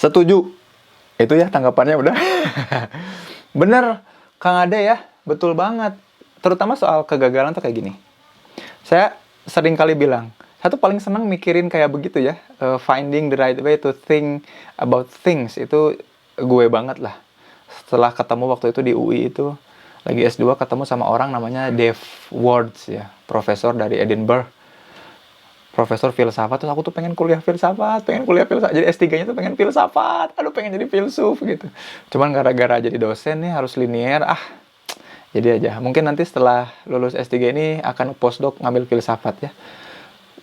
Setuju. Itu ya tanggapannya udah. Bener, Kang Ade ya. Betul banget. Terutama soal kegagalan tuh kayak gini. Saya sering kali bilang, saya tuh paling senang mikirin kayak begitu ya. Finding the right way to think about things. Itu gue banget lah. Setelah ketemu waktu itu di UI itu, lagi S2 ketemu sama orang namanya Dave Wards ya. Profesor dari Edinburgh. Profesor filsafat, terus aku tuh pengen kuliah filsafat. Jadi S3-nya tuh pengen filsafat. Aduh, pengen jadi filsuf gitu. Cuman gara-gara jadi dosen nih harus linear. Jadi aja. Mungkin nanti setelah lulus S3 ini akan postdoc ngambil filsafat ya.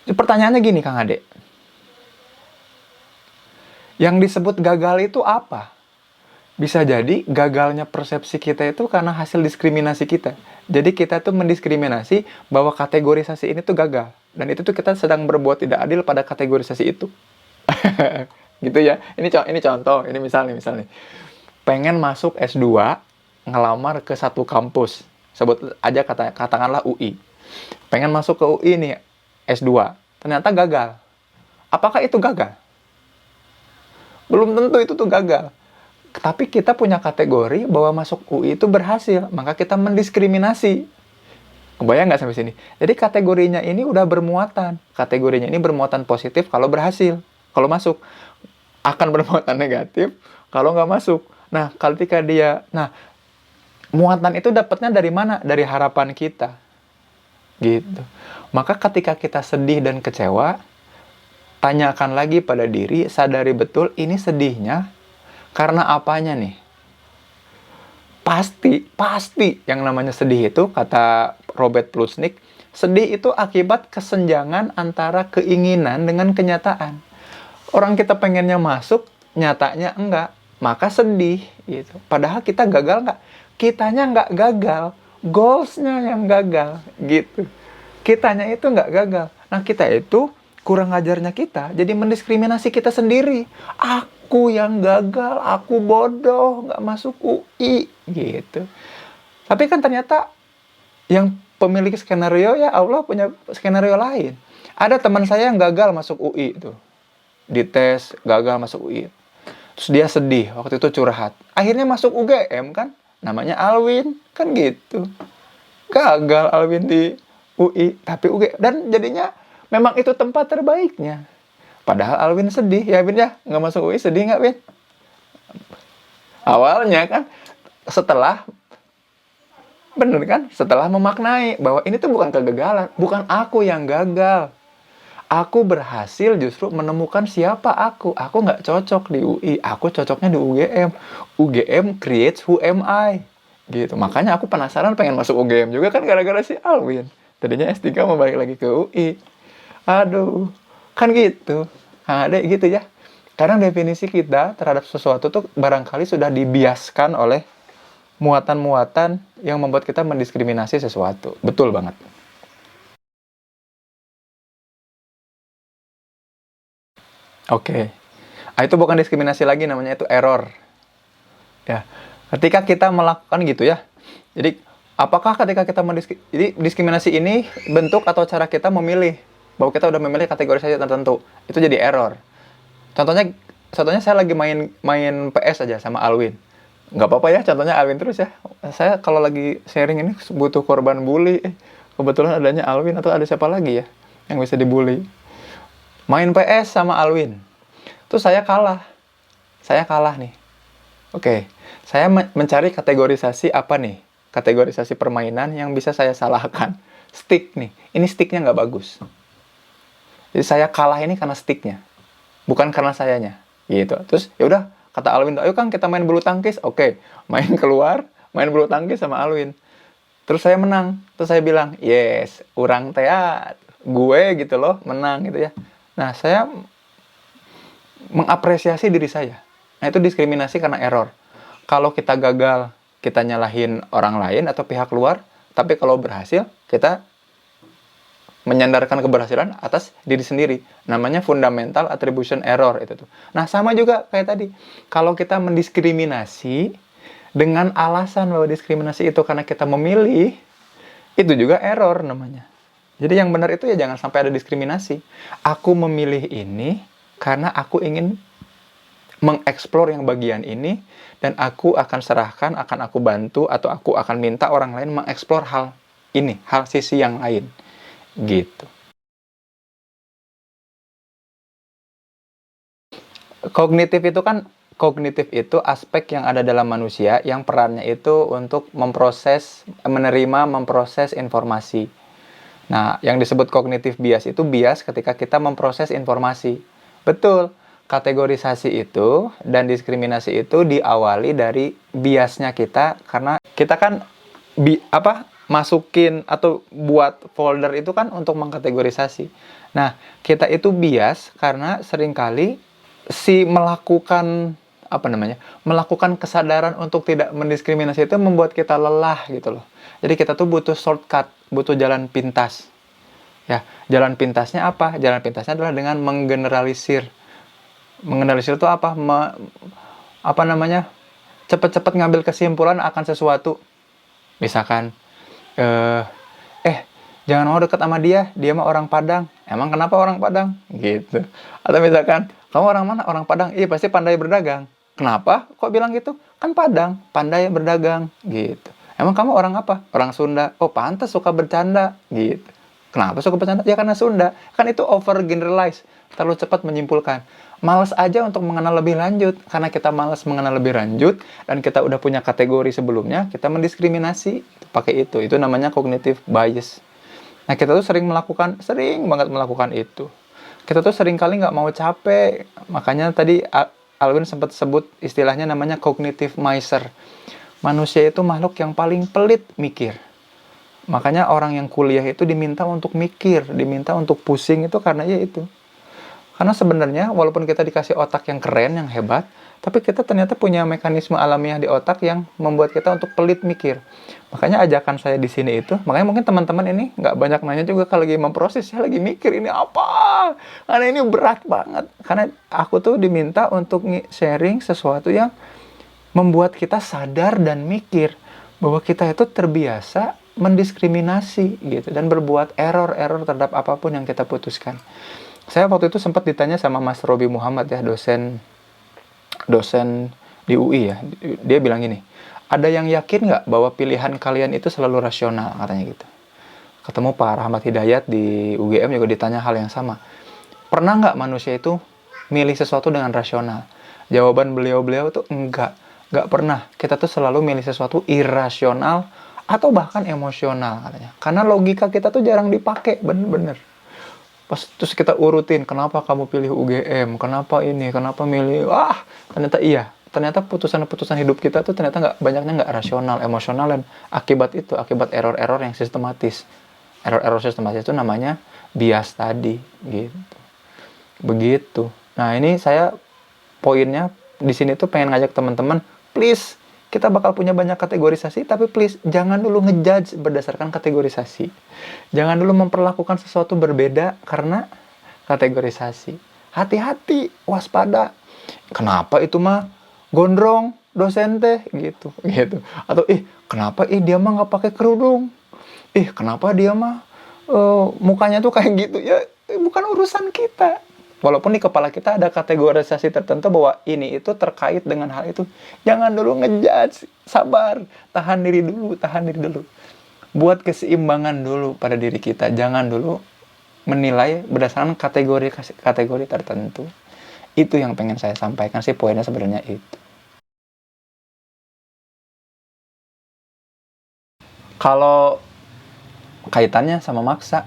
Pertanyaannya gini, Kang Ade. Yang disebut gagal itu apa? Bisa jadi gagalnya persepsi kita itu karena hasil diskriminasi kita. Jadi kita tuh mendiskriminasi bahwa kategorisasi ini tuh gagal. Dan itu tuh kita sedang berbuat tidak adil pada kategorisasi itu. Gitu ya. Ini contoh, ini misal nih. Pengen masuk S2, ngelamar ke satu kampus. Sebut aja katakanlah UI. Pengen masuk ke UI nih, S2. Ternyata gagal. Apakah itu gagal? Belum tentu itu tuh gagal. Tapi kita punya kategori bahwa masuk UI itu berhasil. Maka kita mendiskriminasi. Kebayang nggak sampai sini? Jadi kategorinya ini udah bermuatan. Kategorinya ini bermuatan positif kalau berhasil. Kalau masuk. Akan bermuatan negatif kalau nggak masuk. Nah, ketika dia... muatan itu dapatnya dari mana? Dari harapan kita. Gitu. Maka ketika kita sedih dan kecewa, tanyakan lagi pada diri, sadari betul ini sedihnya karena apanya nih? Pasti yang namanya sedih itu, kata Robert Plutchik, sedih itu akibat kesenjangan antara keinginan dengan kenyataan. Orang kita pengennya masuk, nyatanya enggak, maka sedih gitu. Padahal kita gagal enggak? Kitanya enggak gagal, goals-nya yang gagal gitu. Kitanya itu enggak gagal. Nah, kita itu kurang ajarnya kita, jadi mendiskriminasi kita sendiri. Aku yang gagal, aku bodoh, nggak masuk UI, gitu. Tapi kan ternyata yang pemilik skenario ya Allah punya skenario lain. Ada teman saya yang gagal masuk UI itu. Dites, gagal masuk UI. Terus dia sedih, waktu itu curhat. Akhirnya masuk UGM kan, namanya Alwin, kan gitu. Gagal Alwin di UI, tapi UGM. Dan jadinya memang itu tempat terbaiknya. Padahal Alwin sedih. Ya, Win ya? Nggak masuk UI sedih nggak, Win? Awalnya kan. Bener kan? Setelah memaknai bahwa ini tuh bukan kegagalan. Bukan aku yang gagal. Aku berhasil justru menemukan siapa aku. Aku nggak cocok di UI. Aku cocoknya di UGM. UGM creates who am I. Gitu. Makanya aku penasaran pengen masuk UGM juga kan gara-gara si Alwin. Tadinya S3 mau balik lagi ke UI. Aduh, kan gitu. Ada gitu ya. Kadang definisi kita terhadap sesuatu tuh barangkali sudah dibiaskan oleh muatan-muatan yang membuat kita mendiskriminasi sesuatu. Betul banget. Oke. Itu bukan diskriminasi lagi, namanya itu error. Ya. Ketika kita melakukan gitu ya. Jadi, apakah ketika kita jadi diskriminasi ini bentuk atau cara kita memilih bahwa kita udah memilih kategorisasi tertentu, itu jadi error. Contohnya saya lagi main PS aja sama Alwin. Nggak apa-apa ya, contohnya Alwin terus ya. Saya kalau lagi sharing ini butuh korban bully. Kebetulan adanya Alwin atau ada siapa lagi ya yang bisa dibully. Main PS sama Alwin. Terus saya kalah. Saya kalah nih. Oke, saya mencari kategorisasi apa nih? Kategorisasi permainan yang bisa saya salahkan. Stick nih. Ini sticknya nggak bagus. Jadi saya kalah ini karena sticknya, bukan karena sayanya, gitu. Terus ya udah, kata Alwin, ayo Kang kita main bulu tangkis. Oke, main keluar, main bulu tangkis sama Alwin. Terus saya menang. Terus saya bilang, yes, urang teat, gue gitu loh, menang gitu ya. Nah, saya mengapresiasi diri saya. Nah, itu diskriminasi karena error. Kalau kita gagal, kita nyalahin orang lain atau pihak luar. Tapi kalau berhasil, kita menyandarkan keberhasilan atas diri sendiri. Namanya fundamental attribution error itu tuh. Nah, sama juga kayak tadi. Kalau kita mendiskriminasi dengan alasan bahwa diskriminasi itu karena kita memilih, itu juga error namanya. Jadi yang benar itu ya jangan sampai ada diskriminasi. Aku memilih ini karena aku ingin mengeksplor yang bagian ini, dan aku akan serahkan, akan aku bantu, atau aku akan minta orang lain mengeksplor hal ini, hal sisi yang lain. Gitu. Kognitif itu aspek yang ada dalam manusia yang perannya itu untuk memproses informasi. Nah, yang disebut kognitif bias itu bias ketika kita memproses informasi. Betul, kategorisasi itu dan diskriminasi itu diawali dari biasnya kita, karena kita kan masukin atau buat folder itu kan untuk mengkategorisasi. Nah, kita itu bias karena seringkali melakukan kesadaran untuk tidak mendiskriminasi itu membuat kita lelah gitu loh. Jadi kita tuh butuh shortcut, butuh jalan pintas. Ya, jalan pintasnya apa? Jalan pintasnya adalah dengan menggeneralisir. Menggeneralisir itu apa? Cepat-cepat ngambil kesimpulan akan sesuatu. Misalkan, jangan mau dekat sama dia mah orang Padang. Emang kenapa orang Padang? Gitu. Atau misalkan, kamu orang mana? Orang Padang. Iya, pasti pandai berdagang. Kenapa? Kok bilang gitu? Kan Padang, pandai berdagang. Gitu. Emang kamu orang apa? Orang Sunda. Oh, pantas suka bercanda. Gitu. Kenapa suka bercanda? Ya karena Sunda. Kan itu over generalize. Terlalu cepat menyimpulkan. Malas aja untuk mengenal lebih lanjut. Karena kita malas mengenal lebih lanjut, dan kita udah punya kategori sebelumnya, kita mendiskriminasi. Pakai itu. Itu namanya cognitive bias. Nah, kita tuh sering banget melakukan itu. Kita tuh sering kali nggak mau capek. Makanya tadi Alwin sempat sebut istilahnya namanya cognitive miser. Manusia itu makhluk yang paling pelit mikir. Makanya orang yang kuliah itu diminta untuk mikir, diminta untuk pusing itu karena ya itu. Karena sebenarnya walaupun kita dikasih otak yang keren, yang hebat, tapi kita ternyata punya mekanisme alamiah di otak yang membuat kita untuk pelit mikir. Makanya ajakan saya di sini itu, makanya mungkin teman-teman ini nggak banyak nanya juga kalau lagi memproses, saya lagi mikir ini apa? Karena ini berat banget. Karena aku tuh diminta untuk sharing sesuatu yang membuat kita sadar dan mikir bahwa kita itu terbiasa mendiskriminasi gitu, dan berbuat error terhadap apapun yang kita putuskan. Saya waktu itu sempat ditanya sama Mas Robi Muhammad ya, dosen di UI ya. Dia bilang gini, ada yang yakin nggak bahwa pilihan kalian itu selalu rasional, katanya gitu. Ketemu Pak Rahmat Hidayat di UGM juga ditanya hal yang sama. Pernah nggak manusia itu milih sesuatu dengan rasional? Jawaban beliau tuh nggak pernah. Kita tuh selalu milih sesuatu irasional atau bahkan emosional, katanya. Karena logika kita tuh jarang dipakai, bener-bener. Terus kita urutin, kenapa kamu pilih UGM, kenapa ini, kenapa milih, ternyata putusan-putusan hidup kita tuh ternyata banyaknya nggak rasional, emosional, dan akibat error-error yang sistematis. Error sistematis itu namanya bias tadi, gitu. Begitu. Nah, ini saya poinnya di sini tuh pengen ngajak teman-teman, please, kita bakal punya banyak kategorisasi, tapi please, jangan dulu ngejudge berdasarkan kategorisasi. Jangan dulu memperlakukan sesuatu berbeda karena kategorisasi. Hati-hati, waspada. Kenapa itu mah gondrong dosen teh gitu. Atau kenapa dia mah nggak pakai kerudung? Kenapa dia mah mukanya tuh kayak gitu? Ya bukan urusan kita. Walaupun di kepala kita ada kategorisasi tertentu bahwa ini itu terkait dengan hal itu. Jangan dulu ngejudge, sabar, tahan diri dulu. Buat keseimbangan dulu pada diri kita. Jangan dulu menilai berdasarkan kategori tertentu. Itu yang pengen saya sampaikan sih, poinnya sebenarnya itu. Kalau kaitannya sama maksa,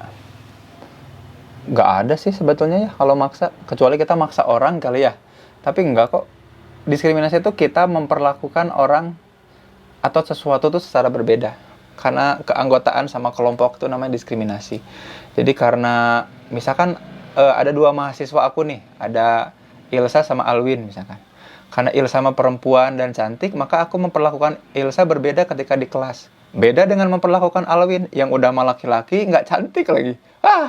nggak ada sih sebetulnya ya kalau maksa, kecuali kita maksa orang kali ya. Tapi enggak kok. Diskriminasi itu kita memperlakukan orang atau sesuatu itu secara berbeda. Karena keanggotaan sama kelompok itu namanya diskriminasi. Jadi karena misalkan ada dua mahasiswa aku nih, ada Ilsa sama Alwin misalkan. Karena Ilsa sama perempuan dan cantik, maka aku memperlakukan Ilsa berbeda ketika di kelas. Beda dengan memperlakukan Alwin yang udah sama laki-laki, nggak cantik lagi.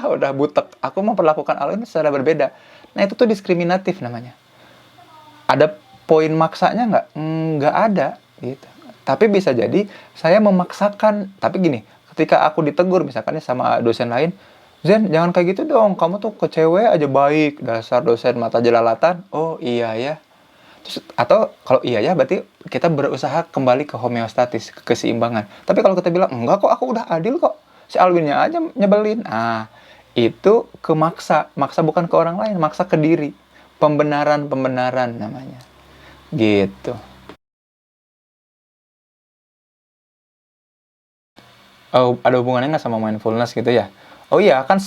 Udah butek. Aku memperlakukan Alwin secara berbeda. Nah, itu tuh diskriminatif namanya. Ada poin maksanya nggak? Nggak ada. Gitu. Tapi bisa jadi saya memaksakan. Tapi gini, ketika aku ditegur misalkan sama dosen lain, Zen, jangan kayak gitu dong. Kamu tuh ke cewek aja baik. Dasar dosen mata jelalatan. Oh iya ya. Terus, atau kalau iya ya berarti kita berusaha kembali ke homeostatis, ke keseimbangan. Tapi kalau kita bilang enggak kok, aku udah adil kok, si Alwinnya aja nyebelin, itu kemaksa, maksa bukan ke orang lain, maksa ke diri, pembenaran namanya, gitu. Oh, ada hubungannya nggak sama mindfulness gitu ya? Oh iya, kan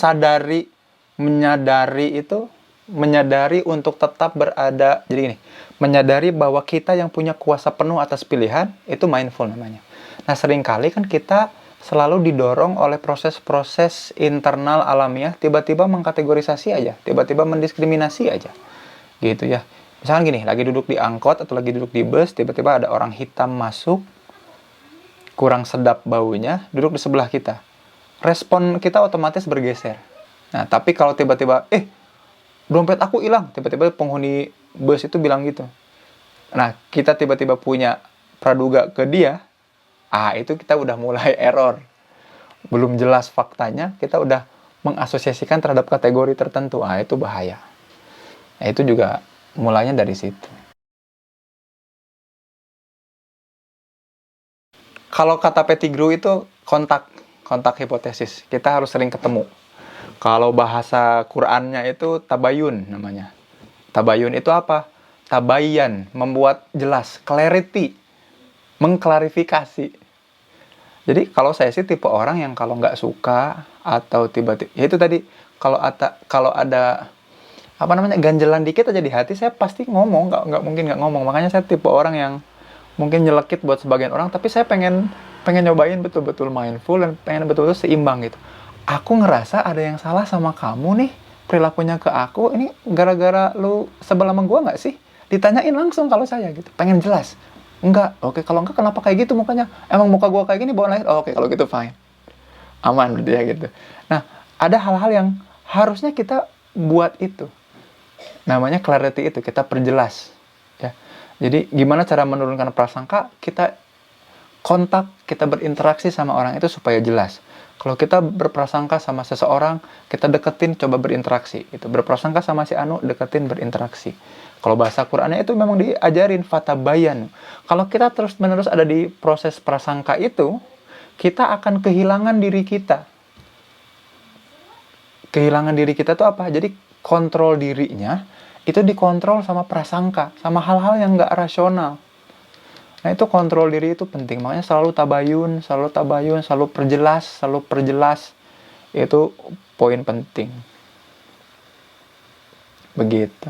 menyadari itu, menyadari untuk tetap berada, jadi gini, menyadari bahwa kita yang punya kuasa penuh atas pilihan, itu mindful namanya. Nah, seringkali kan kita selalu didorong oleh proses-proses internal alamiah, tiba-tiba mengkategorisasi aja, tiba-tiba mendiskriminasi aja, gitu ya. Misalkan gini, lagi duduk di angkot atau lagi duduk di bus, tiba-tiba ada orang hitam masuk, kurang sedap baunya, duduk di sebelah kita. Respon kita otomatis bergeser. Nah, tapi kalau tiba-tiba, dompet aku hilang, tiba-tiba penghuni bus itu bilang gitu. Nah, kita tiba-tiba punya praduga ke dia, itu kita udah mulai error. Belum jelas faktanya, kita udah mengasosiasikan terhadap kategori tertentu. Itu bahaya. Nah, itu juga mulainya dari situ. Kalau kata Pettigrew itu kontak hipotesis. Kita harus sering ketemu. Kalau bahasa Qur'annya itu tabayun namanya. Tabayun itu apa? Tabayan, membuat jelas, clarity, mengklarifikasi. Jadi kalau saya sih tipe orang yang kalau nggak suka atau tiba-tiba, ya itu tadi, kalau ada ganjelan dikit aja di hati, saya pasti ngomong, nggak mungkin nggak ngomong. Makanya saya tipe orang yang mungkin nyelekit buat sebagian orang, tapi saya pengen nyobain betul-betul mindful dan pengen betul-betul seimbang gitu. Aku ngerasa ada yang salah sama kamu nih, perilakunya ke aku, ini gara-gara lu sebel sama gua nggak sih? Ditanyain langsung kalau saya gitu, pengen jelas. Enggak, oke, kalau enggak kenapa kayak gitu mukanya? Emang muka gua kayak gini bawaan lahir? Oke, kalau gitu fine. Aman gitu ya gitu. Nah, ada hal-hal yang harusnya kita buat itu. Namanya clarity itu, kita perjelas. Ya. Jadi gimana cara menurunkan prasangka? Kita kontak, kita berinteraksi sama orang itu supaya jelas. Kalau kita berprasangka sama seseorang, kita deketin, coba berinteraksi. Gitu. Berprasangka sama si Anu, deketin, berinteraksi. Kalau bahasa Qur'annya itu memang diajarin fatabayan. Kalau kita terus-menerus ada di proses prasangka itu, kita akan kehilangan diri kita. Kehilangan diri kita itu apa? Jadi kontrol dirinya itu dikontrol sama prasangka, sama hal-hal yang nggak rasional. Nah, itu kontrol diri itu penting. Makanya selalu tabayun, selalu perjelas. Itu poin penting. Begitu.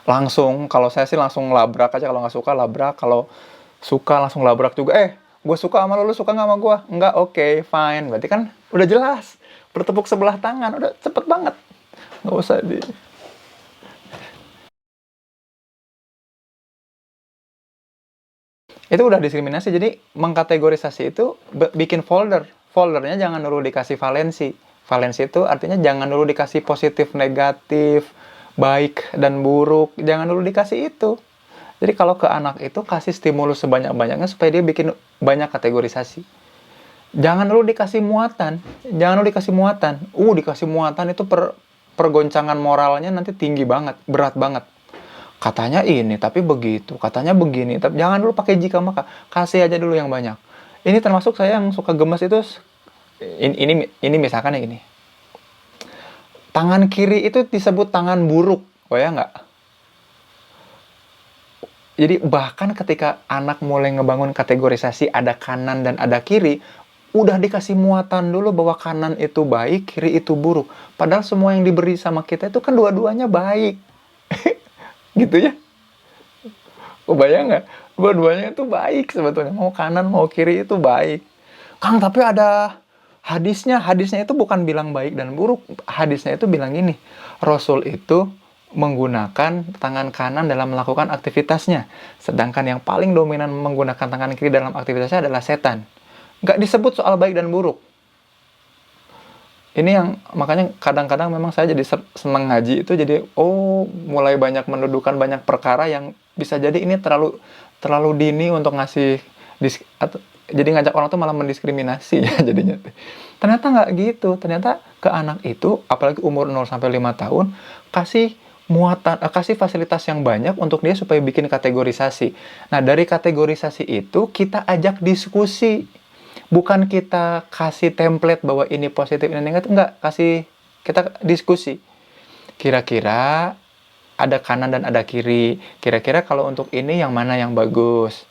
Langsung, kalau saya sih langsung labrak aja. Kalau nggak suka, labrak. Kalau suka, langsung labrak juga. Gue suka sama lu suka nggak sama gue? Enggak, oke, fine. Berarti kan udah jelas. Bertepuk sebelah tangan, udah cepet banget. Nggak usah itu udah diskriminasi. Jadi mengkategorisasi itu bikin foldernya jangan dulu dikasih valensi itu artinya jangan dulu dikasih positif, negatif, baik dan buruk, jangan dulu dikasih itu. Jadi kalau ke anak itu kasih stimulus sebanyak-banyaknya supaya dia bikin banyak kategorisasi. Jangan dulu dikasih muatan. Dikasih muatan itu pergoncangan moralnya nanti tinggi banget, berat banget. Katanya ini, tapi begitu. Katanya begini. Tapi jangan dulu pakai jika maka. Kasih aja dulu yang banyak. Ini termasuk saya yang suka gemes itu. Ini misalkan ya gini. Tangan kiri itu disebut tangan buruk. Oh ya nggak? Jadi bahkan ketika anak mulai ngebangun kategorisasi ada kanan dan ada kiri, udah dikasih muatan dulu bahwa kanan itu baik, kiri itu buruk. Padahal semua yang diberi sama kita itu kan dua-duanya baik. Gitu ya. Kebayang nggak? Dua-duanya itu baik sebetulnya. Mau kanan, mau kiri itu baik. Kang, tapi ada hadisnya. Hadisnya itu bukan bilang baik dan buruk. Hadisnya itu bilang gini. Rasul itu menggunakan tangan kanan dalam melakukan aktivitasnya. Sedangkan yang paling dominan menggunakan tangan kiri dalam aktivitasnya adalah setan. Nggak disebut soal baik dan buruk. Ini yang makanya kadang-kadang memang saya jadi senang ngaji itu jadi mulai banyak mendudukan banyak perkara yang bisa jadi ini terlalu dini untuk ngasih jadi ngajak orang tuh malah mendiskriminasi ya jadinya. Ternyata nggak gitu. Ternyata ke anak itu apalagi umur 0 sampai 5 tahun kasih kasih fasilitas yang banyak untuk dia supaya bikin kategorisasi. Nah, dari kategorisasi itu kita ajak diskusi. Bukan kita kasih template bahwa ini positif, ini negatif, enggak. Kita diskusi. Kira-kira ada kanan dan ada kiri. Kira-kira kalau untuk ini yang mana yang bagus?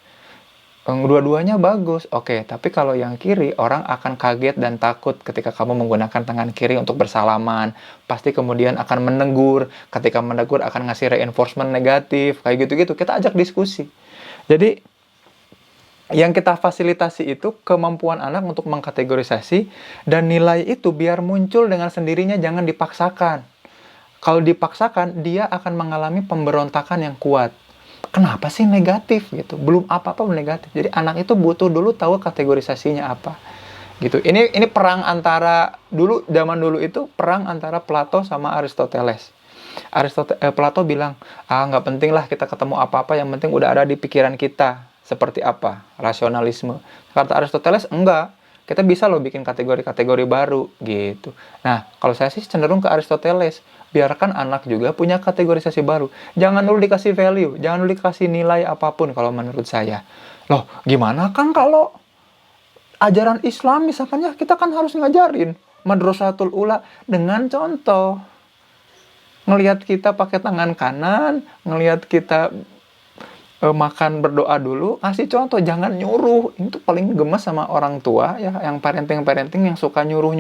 Dua-duanya bagus, oke. Tapi kalau yang kiri, orang akan kaget dan takut ketika kamu menggunakan tangan kiri untuk bersalaman. Pasti kemudian akan menegur. Ketika menegur akan ngasih reinforcement negatif. Kayak gitu-gitu, kita ajak diskusi. Jadi, yang kita fasilitasi itu kemampuan anak untuk mengkategorisasi. Dan nilai itu biar muncul dengan sendirinya, jangan dipaksakan. Kalau dipaksakan, dia akan mengalami pemberontakan yang kuat. Kenapa sih negatif gitu? Belum apa-apa negatif. Jadi anak itu butuh dulu tahu kategorisasinya apa. Gitu. Ini perang antara zaman dulu itu perang antara Plato sama Aristoteles. Plato bilang, nggak penting lah kita ketemu apa-apa, yang penting udah ada di pikiran kita. Seperti apa? Rasionalisme. Kata Aristoteles, enggak. Kita bisa loh bikin kategori-kategori baru gitu. Nah, kalau saya sih cenderung ke Aristoteles. Biarkan anak juga punya kategorisasi baru. Jangan dulu dikasih value, jangan dulu dikasih nilai apapun kalau menurut saya. Loh, gimana kan kalau ajaran Islam misalkan, ya kita kan harus ngajarin Madrasatul Ula dengan contoh. Ngelihat kita pakai tangan kanan, ngelihat kita makan berdoa dulu, kasih contoh, jangan nyuruh. Ini tuh paling gemes sama orang tua ya, yang parenting yang suka nyuruh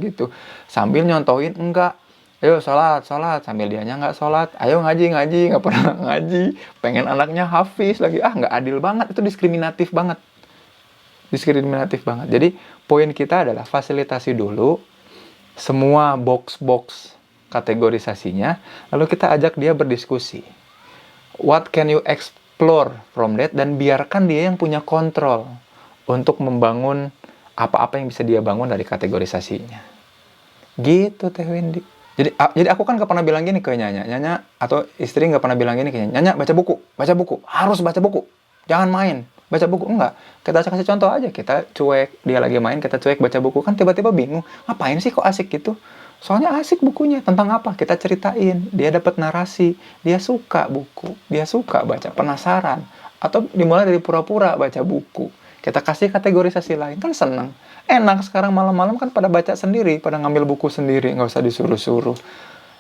gitu. Sambil nyontohin, enggak. Ayo sholat, sambil dianya nggak sholat. Ayo ngaji, nggak pernah ngaji. Pengen anaknya hafiz lagi. Nggak adil banget, itu diskriminatif banget. Jadi, poin kita adalah fasilitasi dulu semua box-box kategorisasinya, lalu kita ajak dia berdiskusi. What can you explore from that, dan biarkan dia yang punya kontrol untuk membangun apa-apa yang bisa dia bangun dari kategorisasinya. Gitu Teh Windy. Jadi aku kan gak pernah bilang gini ke Nyanya atau istri gak pernah bilang gini ke Nyanya, baca buku, harus baca buku, jangan main, baca buku. Enggak, kita kasih contoh aja, kita cuek, dia lagi main, kita cuek baca buku, kan tiba-tiba bingung, ngapain sih kok asik gitu? Soalnya asik bukunya, tentang apa? Kita ceritain, dia dapat narasi, dia suka buku, dia suka baca, penasaran. Atau dimulai dari pura-pura baca buku. Kita kasih kategorisasi lain, kan seneng. Enak sekarang malam-malam kan pada baca sendiri, pada ngambil buku sendiri, nggak usah disuruh-suruh.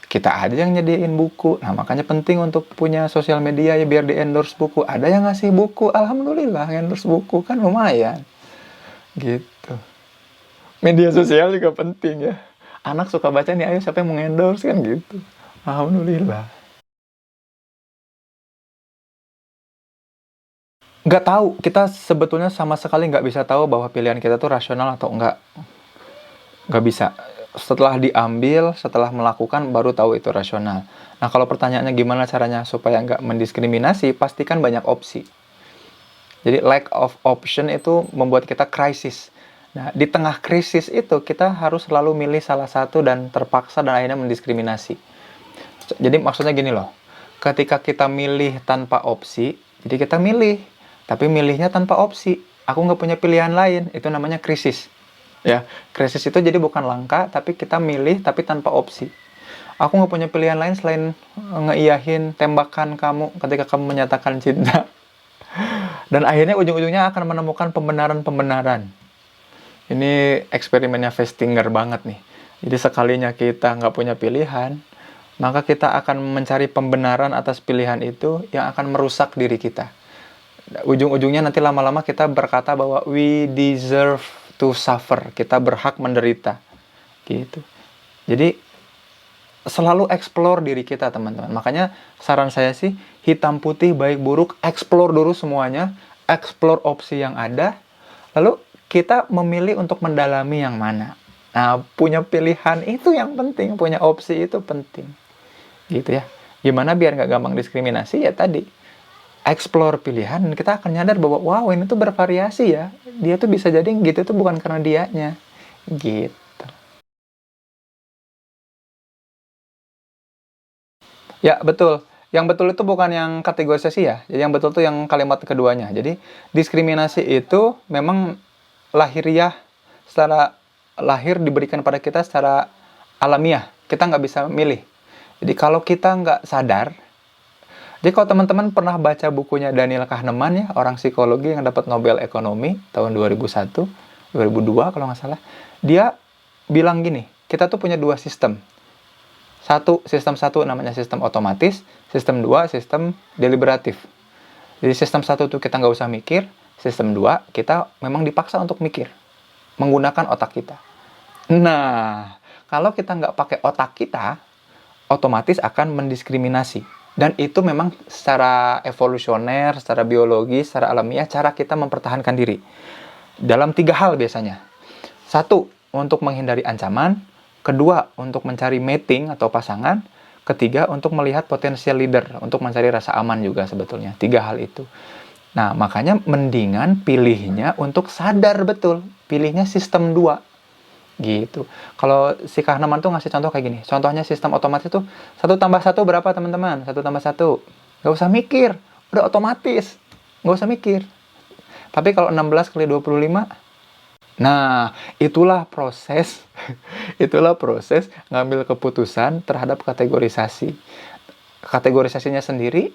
Kita aja yang nyediain buku. Nah, makanya penting untuk punya sosial media ya, biar di-endorse buku. Ada yang ngasih buku, alhamdulillah, endorse buku, kan lumayan. Gitu. Media sosial juga penting ya. Anak suka baca nih, ayo siapa yang mengendorse, kan gitu. Alhamdulillah. Nggak tahu, kita sebetulnya sama sekali nggak bisa tahu bahwa pilihan kita tuh rasional atau enggak. Nggak bisa. Setelah diambil, setelah melakukan, baru tahu itu rasional. Nah, kalau pertanyaannya gimana caranya supaya nggak mendiskriminasi, pastikan banyak opsi. Jadi, lack of option itu membuat kita krisis. Nah, di tengah krisis itu, kita harus selalu milih salah satu dan terpaksa dan akhirnya mendiskriminasi. Jadi, maksudnya gini loh. Ketika kita milih tanpa opsi, jadi kita milih, tapi milihnya tanpa opsi. Aku nggak punya pilihan lain. Itu namanya krisis. Ya, krisis itu jadi bukan langka, tapi kita milih tapi tanpa opsi. Aku nggak punya pilihan lain selain ngeiyahin tembakan kamu ketika kamu menyatakan cinta. Dan akhirnya ujung-ujungnya akan menemukan pembenaran-pembenaran. Ini eksperimennya Festinger banget nih. Jadi sekalinya kita nggak punya pilihan, maka kita akan mencari pembenaran atas pilihan itu yang akan merusak diri kita. Ujung-ujungnya nanti lama-lama kita berkata bahwa we deserve to suffer, kita berhak menderita gitu. Jadi selalu explore diri kita, teman-teman. Makanya saran saya sih, hitam putih baik buruk, explore dulu semuanya, explore opsi yang ada, lalu kita memilih untuk mendalami yang mana. Nah, punya pilihan itu yang penting, punya opsi itu penting gitu ya. Gimana biar nggak gampang diskriminasi? Ya tadi, explore pilihan, dan kita akan nyadar bahwa wow, ini tuh bervariasi ya. Dia tuh bisa jadi gitu tuh bukan karena dianya. Gitu. Ya, betul. Yang betul itu bukan yang kategorisasi ya. Jadi yang betul tuh yang kalimat keduanya. Jadi diskriminasi itu memang lahiriah, secara lahir diberikan pada kita secara alamiah. Kita nggak bisa milih. Jadi kalau kita nggak sadar, jadi kalau teman-teman pernah baca bukunya Daniel Kahneman ya, orang psikologi yang dapat Nobel Ekonomi tahun 2001, 2002 kalau nggak salah, dia bilang gini, kita tuh punya dua sistem. Sistem satu namanya sistem otomatis, sistem dua sistem deliberatif. Jadi sistem satu tuh kita nggak usah mikir, sistem dua kita memang dipaksa untuk mikir, menggunakan otak kita. Nah, kalau kita nggak pakai otak kita, otomatis akan mendiskriminasi. Dan itu memang secara evolusioner, secara biologi, secara alamiah, cara kita mempertahankan diri. Dalam 3 hal biasanya. 1, untuk menghindari ancaman. 2, untuk mencari mating atau pasangan. 3, untuk melihat potensial leader, untuk mencari rasa aman juga sebetulnya. 3 hal itu. Nah, makanya mendingan pilihnya untuk sadar betul. Pilihnya sistem 2. Gitu. Kalau si Kahneman tuh ngasih contoh kayak gini. Contohnya sistem otomatis tuh 1 tambah 1 berapa teman-teman? 1 tambah 1. Nggak usah mikir. Udah otomatis. Nggak usah mikir. Tapi kalau 16 kali 25, nah itulah proses itulah proses ngambil keputusan terhadap kategorisasi. Kategorisasinya sendiri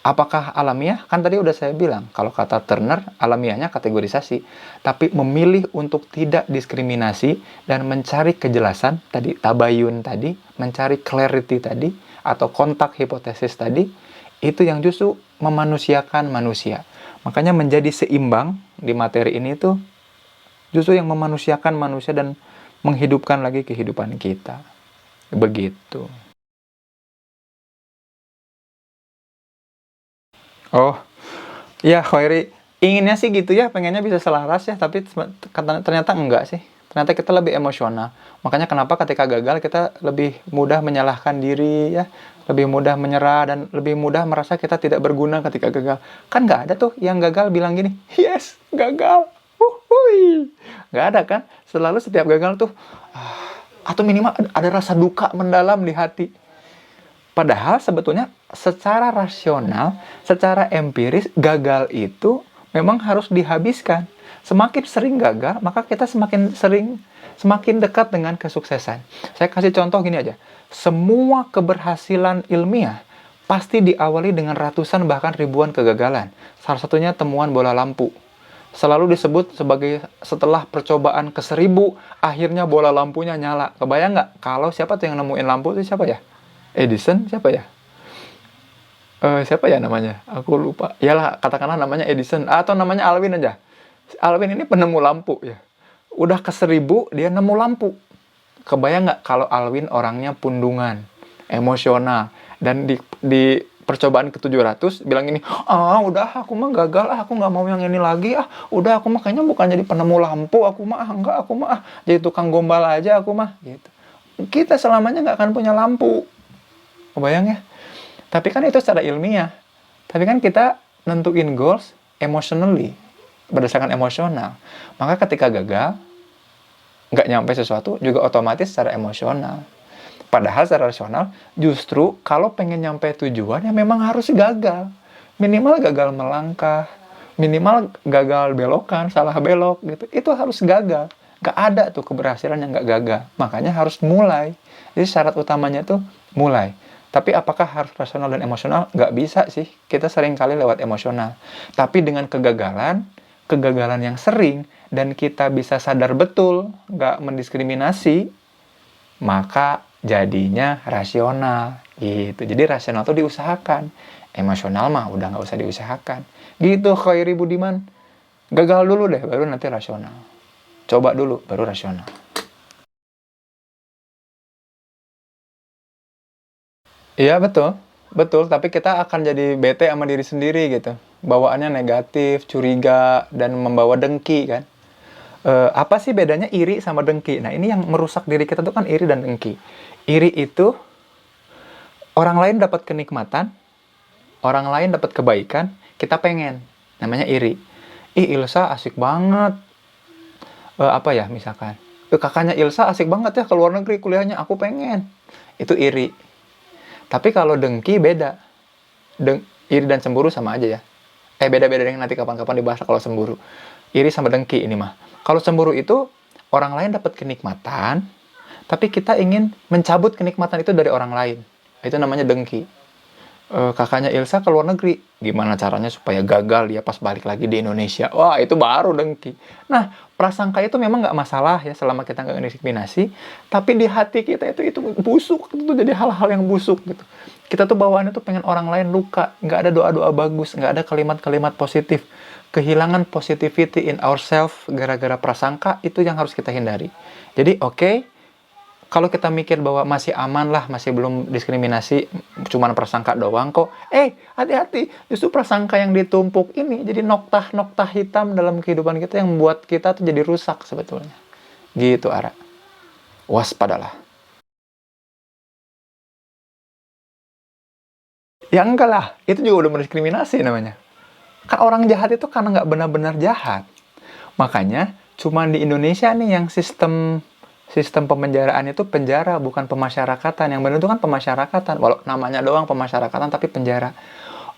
apakah alamiah? Kan tadi udah saya bilang, kalau kata Turner, alamiahnya kategorisasi. Tapi memilih untuk tidak diskriminasi dan mencari kejelasan, tadi tabayun tadi, mencari clarity tadi, atau kontak hipotesis tadi, itu yang justru memanusiakan manusia. Makanya menjadi seimbang di materi ini tuh justru yang memanusiakan manusia dan menghidupkan lagi kehidupan kita. Begitu. Oh, ya, Khairi, inginnya sih gitu ya, pengennya bisa selaras ya, tapi ternyata enggak sih. Ternyata kita lebih emosional. Makanya kenapa ketika gagal kita lebih mudah menyalahkan diri ya, lebih mudah menyerah dan lebih mudah merasa kita tidak berguna ketika gagal. Kan nggak ada tuh yang gagal bilang gini, yes, gagal. Wuhui. Nggak ada kan? Selalu setiap gagal tuh, atau minimal ada rasa duka mendalam di hati. Padahal sebetulnya secara rasional, secara empiris, gagal itu memang harus dihabiskan. Semakin sering gagal, maka kita semakin dekat dengan kesuksesan. Saya kasih contoh gini aja. Semua keberhasilan ilmiah pasti diawali dengan ratusan bahkan ribuan kegagalan. Salah satunya temuan bola lampu. Selalu disebut sebagai setelah percobaan ke-1000, akhirnya bola lampunya nyala. Kebayang nggak? Kalau siapa tuh yang nemuin lampu itu siapa ya? Edison siapa ya? Siapa ya namanya? Aku lupa. Yalah, katakanlah namanya Edison atau namanya Alvin aja. Alvin ini penemu lampu ya. Udah ke-1000 dia nemu lampu. Kebayang nggak kalau Alvin orangnya pundungan, emosional, dan di percobaan ke-700 bilang ini, udah aku mah gagal, aku nggak mau yang ini lagi, udah aku mah kayaknya bukan jadi penemu lampu, aku mah jadi tukang gombal aja aku mah gitu. Kita selamanya nggak akan punya lampu. Kebayang ya? Tapi kan itu secara ilmiah. Tapi kan kita nentuin goals emotionally, berdasarkan emosional. Maka ketika gagal, nggak nyampe sesuatu, juga otomatis secara emosional. Padahal secara rasional, justru kalau pengen nyampe tujuan, ya memang harus gagal. Minimal gagal melangkah, minimal gagal belokan, salah belok, gitu. Itu harus gagal. Nggak ada tuh keberhasilan yang nggak gagal. Makanya harus mulai. Jadi syarat utamanya tuh mulai. Tapi apakah harus rasional dan emosional? Nggak bisa sih. Kita sering kali lewat emosional. Tapi dengan kegagalan yang sering, dan kita bisa sadar betul, nggak mendiskriminasi, maka jadinya rasional. Gitu. Jadi rasional tuh diusahakan. Emosional mah udah nggak usah diusahakan. Gitu, Khairi Budiman. Gagal dulu deh, baru nanti rasional. Coba dulu, baru rasional. Iya betul, betul. Tapi kita akan jadi bete sama diri sendiri gitu. Bawaannya negatif, curiga, dan membawa dengki kan. Apa sih bedanya iri sama dengki? Nah ini yang merusak diri kita tuh kan iri dan dengki. Iri itu orang lain dapat kenikmatan, orang lain dapat kebaikan, kita pengen. Namanya iri. Ih Ilsa asik banget. Apa ya misalkan. Kakaknya Ilsa asik banget ya ke luar negeri kuliahnya, aku pengen. Itu iri. Tapi kalau dengki beda. Iri dan cemburu sama aja ya. Beda-beda yang nanti kapan-kapan dibahas kalau cemburu. Iri sama dengki ini mah. Kalau cemburu itu orang lain dapat kenikmatan, tapi kita ingin mencabut kenikmatan itu dari orang lain. Itu namanya dengki. Kakaknya Ilsa ke luar negeri, gimana caranya supaya gagal dia pas balik lagi di Indonesia? Wah, itu baru dengki. Nah, prasangka itu memang nggak masalah ya selama kita nggak diskriminasi, tapi di hati kita itu busuk, itu jadi hal-hal yang busuk gitu. Kita tuh bawaannya tuh pengen orang lain luka, nggak ada doa-doa bagus, nggak ada kalimat-kalimat positif. Kehilangan positivity in ourselves gara-gara prasangka, itu yang harus kita hindari. Jadi oke, kalau kita mikir bahwa masih aman lah, masih belum diskriminasi, cuman prasangka doang kok. Hati-hati, justru prasangka yang ditumpuk ini jadi noktah-noktah hitam dalam kehidupan kita yang membuat kita tuh jadi rusak sebetulnya. Gitu, Ara. Waspadalah. Ya enggak lah, itu juga udah mendiskriminasi namanya. Kan orang jahat itu karena nggak benar-benar jahat. Makanya, cuman di Indonesia nih yang sistem pemenjaraan itu penjara, bukan pemasyarakatan. Yang benar itu kan pemasyarakatan. Walau namanya doang pemasyarakatan, tapi penjara.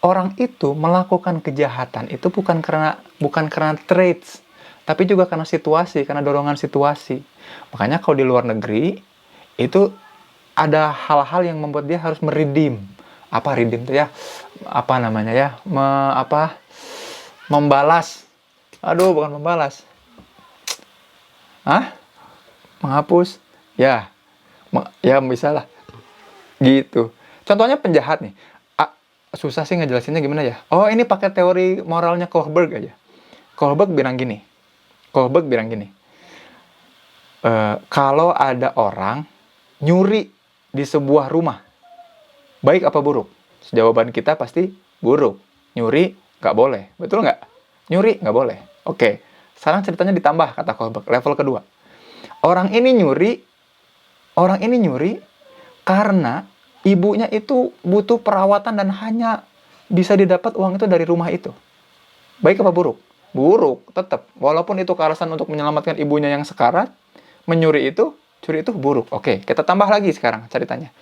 Orang itu melakukan kejahatan itu bukan karena traits, tapi juga karena situasi, karena dorongan situasi. Makanya kalau di luar negeri, itu ada hal-hal yang membuat dia harus meredeem. Apa redeem itu ya? Apa namanya ya? Membalas. Aduh, bukan membalas. Menghapus. Ya bisa lah. Gitu. Contohnya penjahat nih. Susah sih ngejelasinnya gimana ya. Ini pakai teori moralnya Kohlberg aja. Kohlberg bilang gini. Kalau ada orang nyuri di sebuah rumah, baik apa buruk? Jawaban kita pasti buruk. Nyuri nggak boleh. Betul nggak? Nyuri nggak boleh. Oke. Sekarang ceritanya ditambah, kata Kohlberg. Level kedua. Orang ini nyuri karena ibunya itu butuh perawatan dan hanya bisa didapat uang itu dari rumah itu. Baik apa buruk? Buruk, tetap. Walaupun itu alasan untuk menyelamatkan ibunya yang sekarat, curi itu buruk. Oke, kita tambah lagi sekarang ceritanya.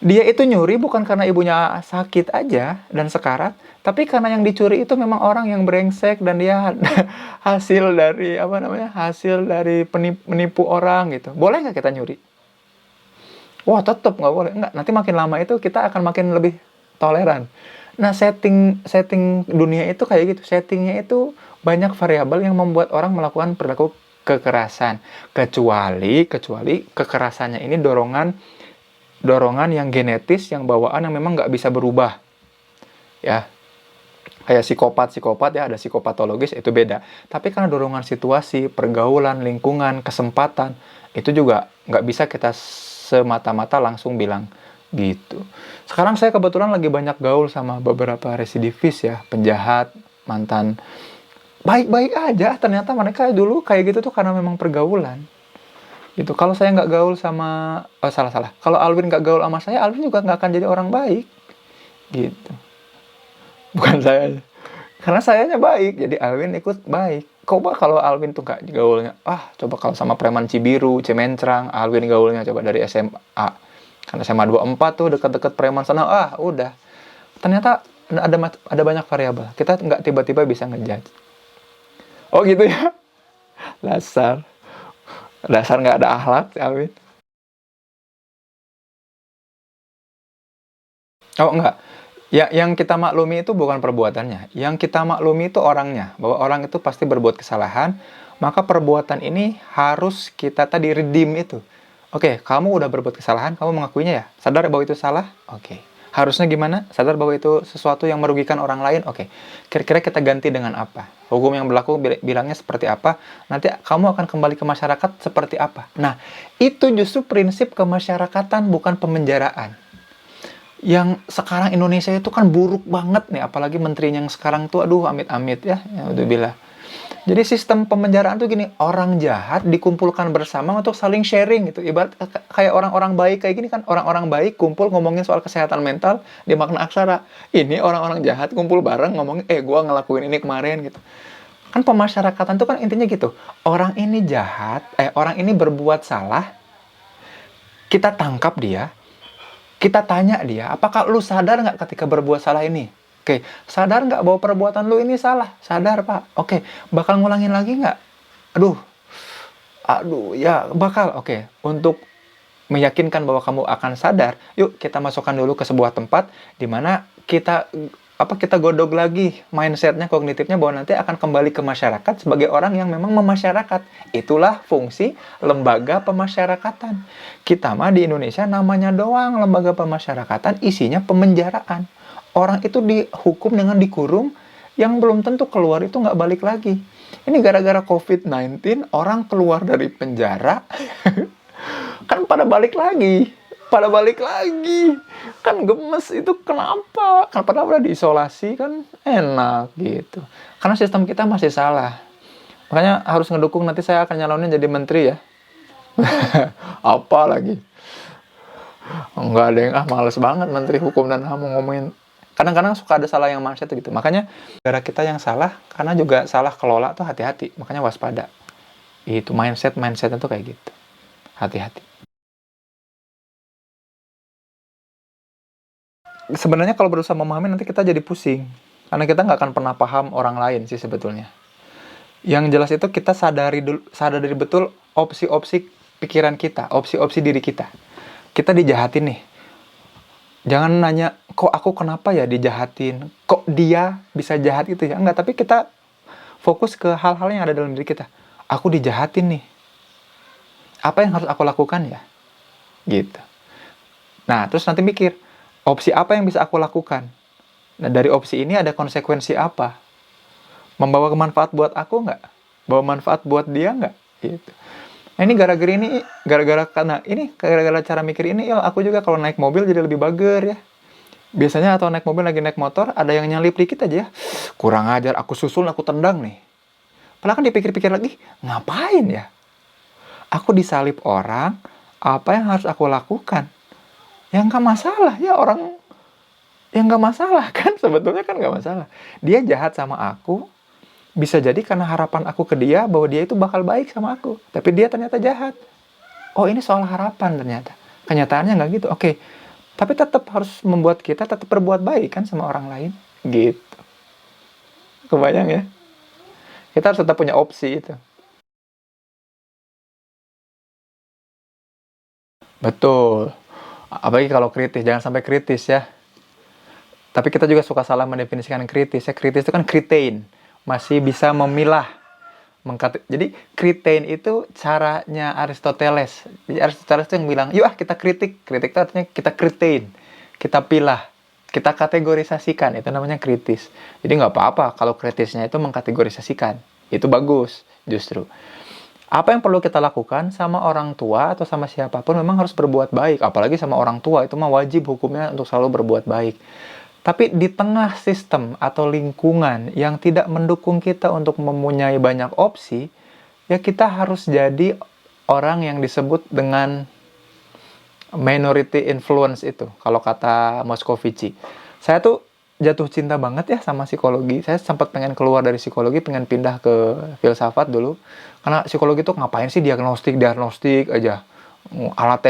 Dia itu nyuri bukan karena ibunya sakit aja dan sekarat, tapi karena yang dicuri itu memang orang yang brengsek dan dia hasil dari menipu orang gitu. Boleh nggak kita nyuri? Wah, tetap nggak boleh. Nggak, nanti makin lama itu kita akan makin lebih toleran. Nah, setting dunia itu kayak gitu. Settingnya itu banyak variabel yang membuat orang melakukan perilaku kekerasan. Kecuali kekerasannya ini dorongan yang genetis, yang bawaan, yang memang nggak bisa berubah. Ya, kayak psikopat ya, ada psikopatologis, itu beda. Tapi karena dorongan situasi, pergaulan, lingkungan, kesempatan, itu juga nggak bisa kita semata-mata langsung bilang gitu. Sekarang saya kebetulan lagi banyak gaul sama beberapa residivis ya, penjahat, mantan. Baik-baik aja, ternyata mereka dulu kayak gitu tuh karena memang pergaulan. Gitu. Kalau saya nggak gaul sama... salah. Kalau Alwin nggak gaul sama saya, Alwin juga nggak akan jadi orang baik. Gitu. Bukan saya. Karena sayanya baik, jadi Alwin ikut baik. Coba kalau Alwin tuh nggak gaulnya. Coba kalau sama preman Cibiru, Cimencrang, Alwin gaulnya coba dari SMA. Karena SMA 24 tuh dekat-dekat preman sana, udah. Ternyata ada banyak variabel. Kita nggak tiba-tiba bisa ngejudge. Oh gitu ya? Dasar nggak ada akhlak, Alwin. Oh enggak. Yang kita maklumi itu bukan perbuatannya. Yang kita maklumi itu orangnya. Bahwa orang itu pasti berbuat kesalahan. Maka perbuatan ini harus kita tadi redeem itu. Oke, kamu udah berbuat kesalahan, kamu mengakuinya ya? Sadar bahwa itu salah? Oke. Harusnya gimana? Sadar bahwa itu sesuatu yang merugikan orang lain? Oke. Kira-kira kita ganti dengan apa? Hukum yang berlaku bilangnya seperti apa? Nanti kamu akan kembali ke masyarakat seperti apa? Nah, itu justru prinsip kemasyarakatan, bukan pemenjaraan. Yang sekarang Indonesia itu kan buruk banget nih, apalagi menterinya yang sekarang tuh, aduh amit-amit ya udah bilang. Jadi sistem pemenjaraan tuh gini, orang jahat dikumpulkan bersama untuk saling sharing gitu. Ibarat kayak orang-orang baik kayak gini kan, orang-orang baik kumpul ngomongin soal kesehatan mental di Makna Aksara. Ini orang-orang jahat kumpul bareng ngomongin, gua ngelakuin ini kemarin gitu. Kan pemasyarakatan tuh kan intinya gitu. Orang ini jahat, orang ini berbuat salah, kita tangkap dia, kita tanya dia, apakah lu sadar nggak ketika berbuat salah ini? Oke, sadar nggak bahwa perbuatan lu ini salah? Sadar, Pak. Oke, bakal ngulangin lagi nggak? Aduh, ya bakal. Oke, untuk meyakinkan bahwa kamu akan sadar, yuk kita masukkan dulu ke sebuah tempat di mana kita godok lagi mindsetnya, kognitifnya, bahwa nanti akan kembali ke masyarakat sebagai orang yang memang memasyarakat. Itulah fungsi lembaga pemasyarakatan. Kita mah di Indonesia namanya doang lembaga pemasyarakatan, isinya pemenjaraan. Orang itu dihukum dengan dikurung, yang belum tentu keluar itu nggak balik lagi. Ini gara-gara COVID-19, orang keluar dari penjara, kan pada balik lagi. Kan gemes, itu kenapa? Kan padahal udah diisolasi, kan enak gitu. Karena sistem kita masih salah. Makanya harus ngedukung, nanti saya akan nyalonin jadi menteri ya. Apa lagi? Enggak ada yang, males banget menteri hukum dan HAM ngomongin. Kadang-kadang suka ada salah yang mindset gitu. Makanya gara kita yang salah, karena juga salah kelola tuh hati-hati. Makanya waspada. Itu mindsetnya tuh kayak gitu. Hati-hati. Sebenarnya kalau berusaha memahami, nanti kita jadi pusing. Karena kita nggak akan pernah paham orang lain sih sebetulnya. Yang jelas itu kita sadari betul opsi-opsi pikiran kita, opsi-opsi diri kita. Kita dijahatin nih. Jangan nanya, kok aku kenapa ya dijahatin? Kok dia bisa jahat itu ya? Enggak, tapi kita fokus ke hal-hal yang ada dalam diri kita. Aku dijahatin nih. Apa yang harus aku lakukan ya? Gitu. Nah, terus nanti mikir, opsi apa yang bisa aku lakukan? Nah, dari opsi ini ada konsekuensi apa? Membawa manfaat buat aku nggak? Bawa manfaat buat dia nggak? Gitu. Nah, ini gara-gara cara mikir ini, ya aku juga kalau naik mobil jadi lebih bager ya. Biasanya atau naik mobil lagi naik motor, ada yang nyalip dikit aja ya. Kurang ajar, aku susul, aku tendang nih. Padahal kan dipikir-pikir lagi, ngapain ya? Aku disalip orang, apa yang harus aku lakukan? Yang nggak masalah ya, orang yang nggak masalah kan, sebetulnya kan nggak masalah. Dia jahat sama aku, bisa jadi karena harapan aku ke dia bahwa dia itu bakal baik sama aku, tapi dia ternyata jahat. Oh, ini soal harapan ternyata. Kenyataannya nggak gitu. Oke, tapi tetap harus membuat kita tetap berbuat baik kan sama orang lain, gitu. Kebayang ya? Kita harus tetap punya opsi itu. Betul. Apalagi kalau kritis, jangan sampai kritis ya. Tapi kita juga suka salah mendefinisikan kritis ya. Kritis itu kan kritain, masih bisa memilah. Jadi kritain itu caranya Aristoteles. Jadi Aristoteles itu yang bilang, yuk kita kritik. Kritik itu artinya kita kritain, kita pilah, kita kategorisasikan. Itu namanya kritis. Jadi nggak apa-apa kalau kritisnya itu mengkategorisasikan. Itu bagus justru. Apa yang perlu kita lakukan sama orang tua atau sama siapapun, memang harus berbuat baik. Apalagi sama orang tua, itu mah wajib hukumnya untuk selalu berbuat baik. Tapi di tengah sistem atau lingkungan yang tidak mendukung kita untuk mempunyai banyak opsi, ya kita harus jadi orang yang disebut dengan minority influence itu, kalau kata Moscovici. Saya tuh jatuh cinta banget ya sama psikologi. Saya sempat pengen keluar dari psikologi, pengen pindah ke filsafat dulu. Karena psikologi tuh ngapain sih diagnostik aja. Alat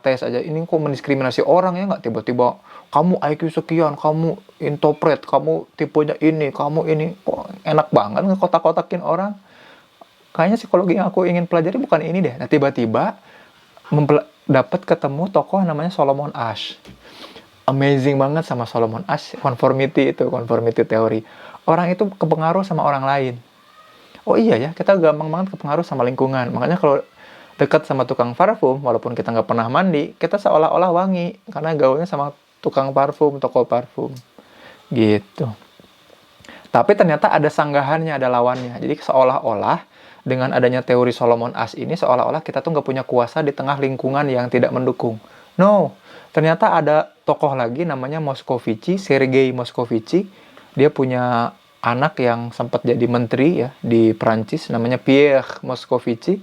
tes aja. Ini kok mendiskriminasi orang ya, nggak tiba-tiba kamu IQ sekian, kamu interpret, kamu tipenya ini, kamu ini. Kok enak banget ngekotak-kotakin orang. Kayaknya psikologi yang aku ingin pelajari bukan ini deh. Nah, tiba-tiba dapat ketemu tokoh namanya Solomon Asch. Amazing banget sama Solomon Asch, conformity teori. Orang itu kepengaruh sama orang lain. Oh iya ya, kita gampang banget kepengaruh sama lingkungan. Makanya kalau dekat sama tukang parfum, walaupun kita nggak pernah mandi, kita seolah-olah wangi. Karena gaulnya sama tukang parfum, toko parfum. Gitu. Tapi ternyata ada sanggahannya, ada lawannya. Jadi seolah-olah dengan adanya teori Solomon Asch ini, seolah-olah kita tuh nggak punya kuasa di tengah lingkungan yang tidak mendukung. No, ternyata ada tokoh lagi namanya Moscovici, Sergei Moscovici. Dia punya anak yang sempat jadi menteri ya di Prancis, namanya Pierre Moscovici.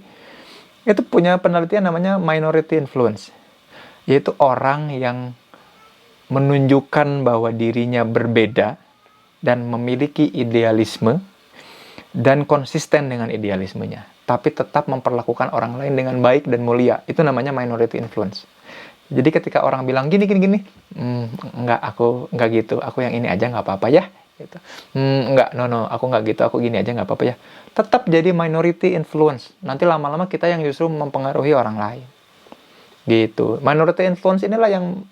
Itu punya penelitian namanya minority influence, yaitu orang yang menunjukkan bahwa dirinya berbeda dan memiliki idealisme dan konsisten dengan idealismenya, tapi tetap memperlakukan orang lain dengan baik dan mulia. Itu namanya minority influence. Jadi ketika orang bilang gini, aku nggak gitu, aku yang ini aja nggak apa-apa ya. Gitu. Aku nggak gitu, aku gini aja nggak apa-apa ya. Tetap jadi minority influence. Nanti lama-lama kita yang justru mempengaruhi orang lain. Gitu. Minority influence inilah yang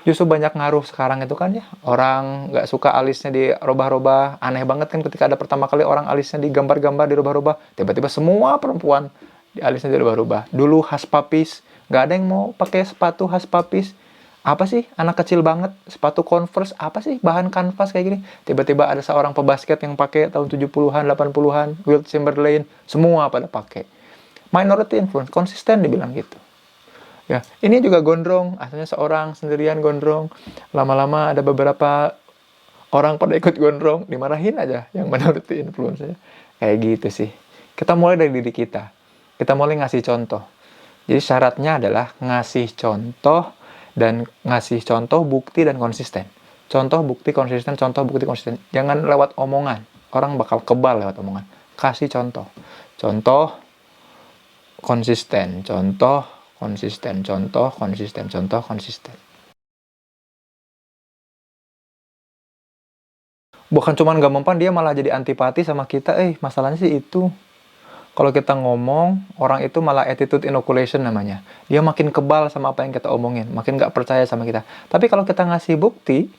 justru banyak ngaruh sekarang itu kan ya. Orang nggak suka alisnya dirubah-rubah. Aneh banget kan ketika ada pertama kali orang alisnya digambar-gambar, dirubah-rubah. Tiba-tiba semua perempuan di alisnya dirubah-rubah. Dulu hush puppies, nggak ada yang mau pakai sepatu hush puppies. Apa sih? Anak kecil banget. Sepatu Converse, apa sih? Bahan kanvas kayak gini. Tiba-tiba ada seorang pebasket yang pakai tahun 70-an, 80-an. Wilt Chamberlain, semua pada pakai. Minority influence, konsisten dibilang gitu. Ya, ini juga gondrong, asalnya seorang sendirian gondrong. Lama-lama ada beberapa orang pada ikut gondrong, dimarahin aja yang minority influence ya. Kayak gitu sih. Kita mulai dari diri kita. Kita mulai ngasih contoh. Jadi syaratnya adalah ngasih contoh dan ngasih contoh, bukti dan konsisten. Contoh, bukti, konsisten, contoh, bukti, konsisten. Jangan lewat omongan. Orang bakal kebal lewat omongan. Kasih contoh. Contoh konsisten, contoh konsisten, contoh konsisten, contoh konsisten. Bukan cuma gak mempan, dia malah jadi antipati sama kita. Masalahnya sih itu. Kalau kita ngomong, orang itu malah attitude inoculation namanya. Dia makin kebal sama apa yang kita omongin, makin gak percaya sama kita. Tapi kalau kita ngasih bukti,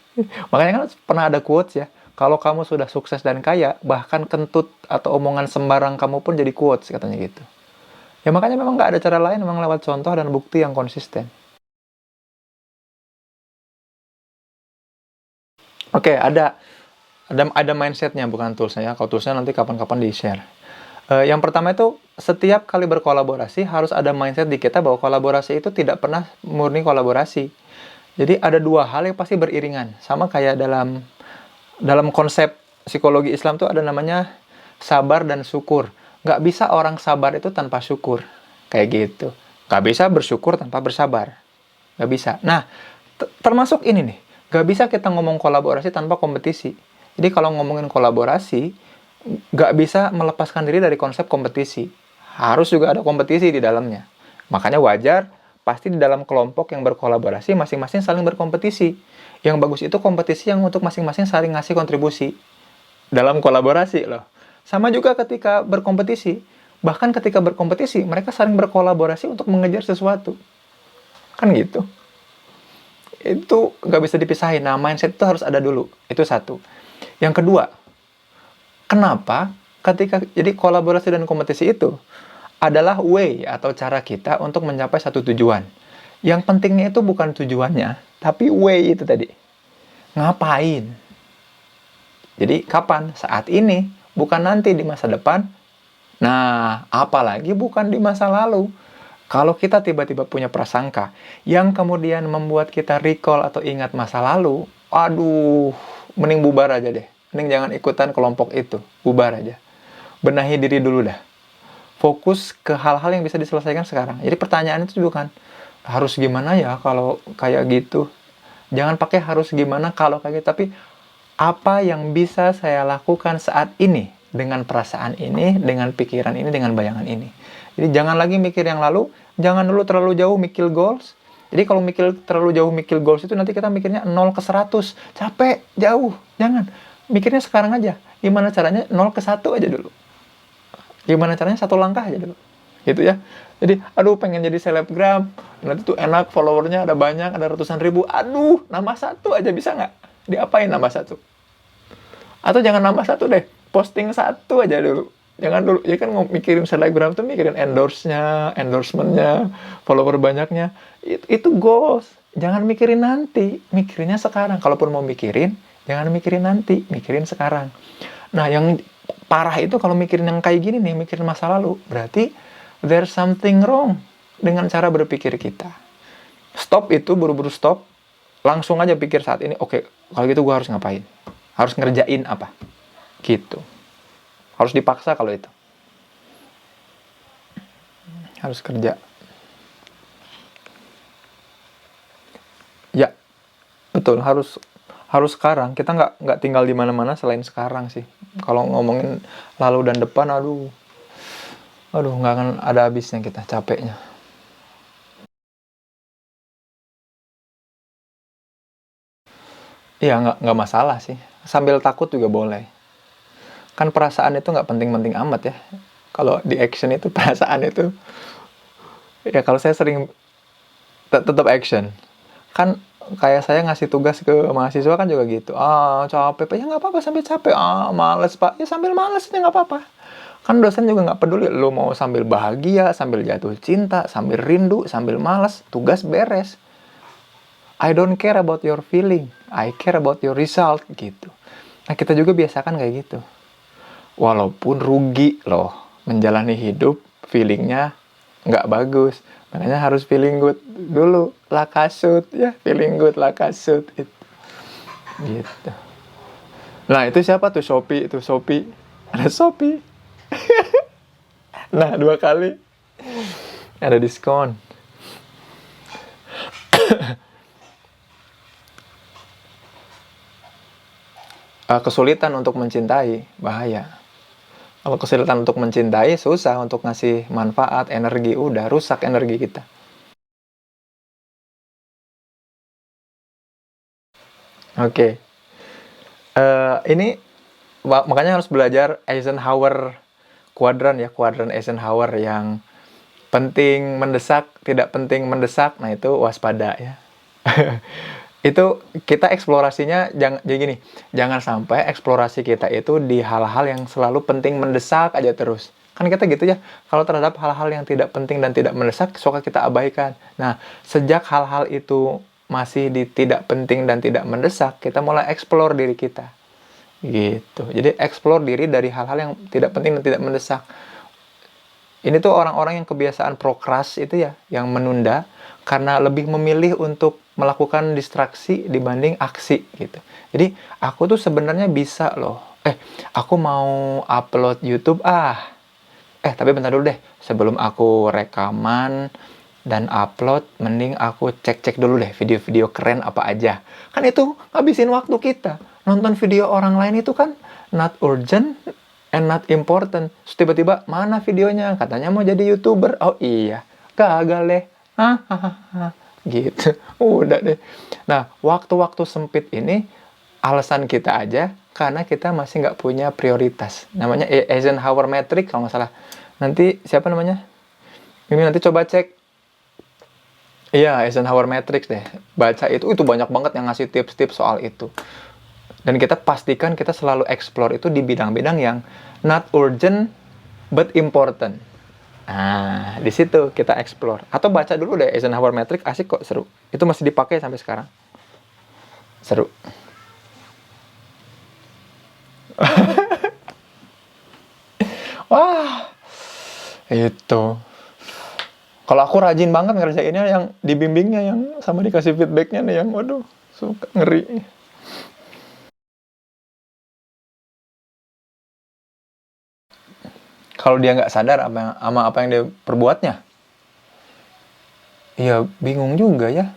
makanya kan pernah ada quotes ya, kalau kamu sudah sukses dan kaya, bahkan kentut atau omongan sembarang kamu pun jadi quotes, katanya gitu. Ya makanya memang gak ada cara lain, memang lewat contoh dan bukti yang konsisten. Oke, ada mindsetnya, bukan toolsnya ya. Kalau toolsnya nanti kapan-kapan di-share. Yang pertama itu, setiap kali berkolaborasi harus ada mindset di kita bahwa kolaborasi itu tidak pernah murni kolaborasi. Jadi ada dua hal yang pasti beriringan. Sama kayak dalam konsep psikologi Islam tuh ada namanya sabar dan syukur. Nggak bisa orang sabar itu tanpa syukur. Kayak gitu. Nggak bisa bersyukur tanpa bersabar. Nggak bisa. Nah, termasuk ini nih. Nggak bisa kita ngomong kolaborasi tanpa kompetisi. Jadi kalau ngomongin kolaborasi, nggak bisa melepaskan diri dari konsep kompetisi. Harus juga ada kompetisi di dalamnya. Makanya wajar, pasti di dalam kelompok yang berkolaborasi, masing-masing saling berkompetisi. Yang bagus itu kompetisi yang untuk masing-masing saling ngasih kontribusi. Dalam kolaborasi loh. Sama juga ketika berkompetisi. Bahkan ketika berkompetisi, mereka saling berkolaborasi untuk mengejar sesuatu. Kan gitu. Itu nggak bisa dipisahin. Nah, mindset itu harus ada dulu. Itu satu. Yang kedua, kenapa jadi kolaborasi dan kompetisi itu adalah way atau cara kita untuk mencapai satu tujuan. Yang pentingnya itu bukan tujuannya, tapi way itu tadi. Ngapain? Jadi kapan? Saat ini, bukan nanti di masa depan. Nah, apalagi bukan di masa lalu. Kalau kita tiba-tiba punya prasangka yang kemudian membuat kita recall atau ingat masa lalu, aduh, mending bubar aja deh. Mending jangan ikutan kelompok itu. Bubar aja. Benahi diri dulu dah. Fokus ke hal-hal yang bisa diselesaikan sekarang. Jadi pertanyaan itu juga kan, harus gimana ya kalau kayak gitu? Jangan pakai harus gimana kalau kayak gitu. Tapi apa yang bisa saya lakukan saat ini? Dengan perasaan ini, dengan pikiran ini, dengan bayangan ini. Jadi jangan lagi mikir yang lalu. Jangan dulu terlalu jauh mikir goals. Jadi kalau terlalu jauh mikir goals itu nanti kita mikirnya 0 ke 100. Capek, jauh. Jangan. Mikirnya sekarang aja. Gimana caranya 0 ke 1 aja dulu. Gimana caranya 1 langkah aja dulu. Gitu ya. Jadi, aduh pengen jadi selebgram. Nanti tuh enak, followernya ada banyak, ada ratusan ribu. Aduh, nambah 1 aja bisa nggak? Diapain nambah 1? Atau jangan nambah 1 deh. Posting 1 aja dulu. Jangan dulu. Ya kan mikirin selebgram tuh mikirin endorsement-nya, follower banyaknya. Itu goals. Jangan mikirin nanti. Mikirinnya sekarang. Kalaupun mau mikirin, jangan mikirin nanti, mikirin sekarang. Nah, yang parah itu kalau mikirin yang kayak gini nih, mikirin masa lalu, berarti there's something wrong dengan cara berpikir kita. Stop itu, buru-buru stop. Langsung aja pikir saat ini, oke, kalau gitu gue harus ngapain? Harus ngerjain apa? Gitu. Harus dipaksa kalau itu. Harus kerja. Ya, betul, harus sekarang. Kita nggak tinggal di mana-mana selain sekarang sih. Kalau ngomongin lalu dan depan, aduh nggak akan ada habisnya kita, capeknya. Iya, nggak masalah sih. Sambil takut juga boleh. Kan perasaan itu nggak penting-penting amat ya. Kalau di action itu perasaan itu, ya kalau saya sering tetap action. Kan kayak saya ngasih tugas ke mahasiswa kan juga gitu. Capek Pak. Ya nggak apa-apa sambil capek. Males Pak. Ya sambil males ya nggak apa-apa. Kan dosen juga nggak peduli. Lu mau sambil bahagia, sambil jatuh cinta, sambil rindu, sambil males. Tugas beres. I don't care about your feeling. I care about your result. Gitu. Nah kita juga biasakan kayak gitu. Walaupun rugi loh. Menjalani hidup, feelingnya nggak bagus. Makanya harus feeling good dulu. Lakasut ya. Feeling good lakasut. Gitu. Nah itu siapa tuh? Shopee. Itu Shopee. Ada Shopee. Nah 2 kali. Ada diskon. Kesulitan untuk mencintai. Bahaya. Kalau kesulitan untuk mencintai, susah untuk ngasih manfaat, energi. Udah rusak energi kita. Oke. Ini makanya harus belajar Eisenhower kuadran ya, kuadran Eisenhower yang penting mendesak, tidak penting mendesak. Nah, itu waspada ya. Itu kita eksplorasinya jadi gini, jangan sampai eksplorasi kita itu di hal-hal yang selalu penting mendesak aja terus. Kan kita gitu ya, kalau terhadap hal-hal yang tidak penting dan tidak mendesak, suka kita abaikan. Nah, sejak hal-hal itu masih di tidak penting dan tidak mendesak, kita mulai explore diri kita. Gitu. Jadi explore diri dari hal-hal yang tidak penting dan tidak mendesak. Ini tuh orang-orang yang kebiasaan prokras itu ya, yang menunda karena lebih memilih untuk melakukan distraksi dibanding aksi gitu. Jadi aku tuh sebenarnya bisa loh. Aku mau upload YouTube tapi bentar dulu deh. Sebelum aku rekaman dan upload, mending aku cek-cek dulu deh video-video keren apa aja. Kan itu ngabisin waktu kita. Nonton video orang lain itu kan not urgent and not important. Terus tiba-tiba, mana videonya? Katanya mau jadi YouTuber. Oh iya, gagal deh. Gitu. Udah deh. Nah, waktu-waktu sempit ini, alasan kita aja, karena kita masih nggak punya prioritas. Namanya Eisenhower Matrix, kalau nggak salah. Nanti, siapa namanya? Ini nanti coba cek. Iya, Eisenhower Matrix deh. Baca itu banyak banget yang ngasih tips-tips soal itu. Dan kita pastikan kita selalu explore itu di bidang-bidang yang not urgent but important. Nah, di situ kita explore. Atau baca dulu deh Eisenhower Matrix, asik kok, seru. Itu masih dipakai sampai sekarang. Seru. Wah, itu. Kalau aku rajin banget ngerjainnya yang dibimbingnya, yang sama dikasih feedbacknya nih, yang waduh, suka ngeri. Kalau dia nggak sadar sama apa yang dia perbuatnya, ya bingung juga ya.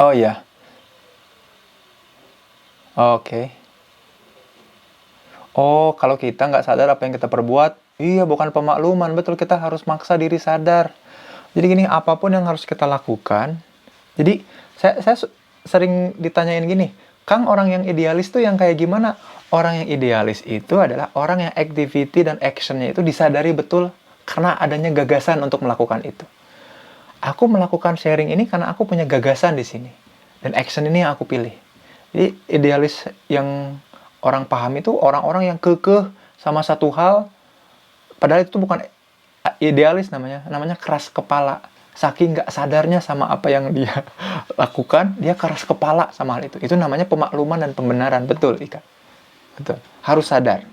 Oh iya, oke. Oh, kalau kita nggak sadar apa yang kita perbuat, iya bukan pemakluman, betul, kita harus maksa diri sadar. Jadi gini, apapun yang harus kita lakukan, jadi saya sering ditanyain gini, Kang, orang yang idealis tuh yang kayak gimana? Orang yang idealis itu adalah orang yang activity dan actionnya itu disadari betul karena adanya gagasan untuk melakukan itu. Aku melakukan sharing ini karena aku punya gagasan di sini. Dan action ini yang aku pilih. Jadi idealis yang orang paham itu orang-orang yang kekeh sama satu hal, padahal itu bukan idealis namanya keras kepala. Saking nggak sadarnya sama apa yang dia lakukan, dia keras kepala sama hal itu. Itu namanya pemakluman dan pembenaran. Betul, Ika. Betul. Harus sadar.